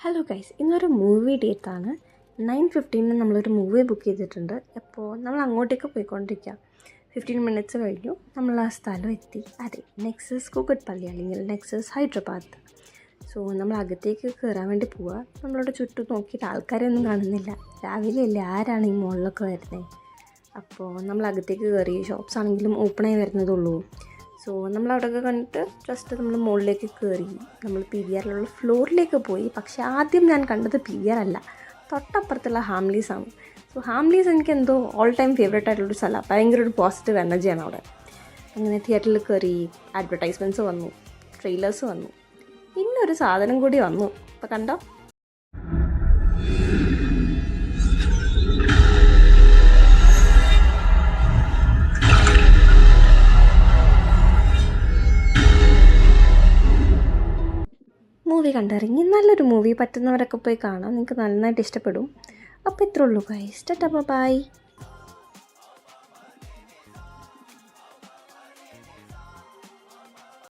Hello guys, ഇന്നൊരു movie ഡേറ്റാണ്. 9:15 നമ്മളൊരു movie book ചെയ്തിട്ടുണ്ട്. അപ്പോൾ നമ്മൾ അങ്ങോട്ടേക്ക് പോയിക്കൊണ്ടിരിക്കുക. 15 മിനിറ്റ്സ് കഴിഞ്ഞു, നമ്മൾ ആ സ്ഥലം എത്തി. അതെ, നെക്സസ് കൂകട്പള്ളി അല്ലെങ്കിൽ നെക്സസ് ഹൈദരാബാദ്. സോ നമ്മൾ അകത്തേക്ക് കയറാൻ വേണ്ടി പോവുക. നമ്മളവിടെ ചുറ്റും നോക്കിയിട്ട് ആൾക്കാരെയൊന്നും കാണുന്നില്ല. രാവിലെ അല്ലേ, ആരാണ് ഈ മുകളിലൊക്കെ വരുന്നത്? അപ്പോൾ നമ്മൾ അകത്തേക്ക് കയറി. ഷോപ്സ് ആണെങ്കിലും ഓപ്പണായി വരുന്നതുള്ളൂ. സോ നമ്മളവിടെയൊക്കെ കണ്ടിട്ട് ജസ്റ്റ് നമ്മൾ മുകളിലേക്ക് കയറി. നമ്മൾ പി വി ആറിലുള്ള ഫ്ലോറിലേക്ക് പോയി. പക്ഷേ ആദ്യം ഞാൻ കണ്ടത് പി വി ആർ അല്ല, തൊട്ടപ്പുറത്തുള്ള ഹാംലീസാണ്. സോ ഹാംലീസ് എനിക്ക് എന്തോ ഓൾ ടൈം ഫേവറേറ്റ് ആയിട്ടുള്ളൊരു സ്ഥലമാണ്. ഭയങ്കര ഒരു പോസിറ്റീവ് എനർജിയാണ് അവിടെ. അങ്ങനെ തിയേറ്ററിൽ കയറി. അഡ്വർടൈസ്മെൻറ്റ്സ് വന്നു, ട്രെയിലേഴ്സ് വന്നു, പിന്നെ ഒരു സാധനം കൂടി വന്നു. അപ്പോൾ കണ്ടോ? മൂവി കണ്ടിറങ്ങി. നല്ലൊരു മൂവി, പറ്റുന്നവരൊക്കെ പോയി കാണാം. നിങ്ങൾക്ക് നന്നായിട്ട് ഇഷ്ടപ്പെടും. അപ്പോൾ ഇത്രേ ഉള്ളൂ ഗൈസ്. Tata bye.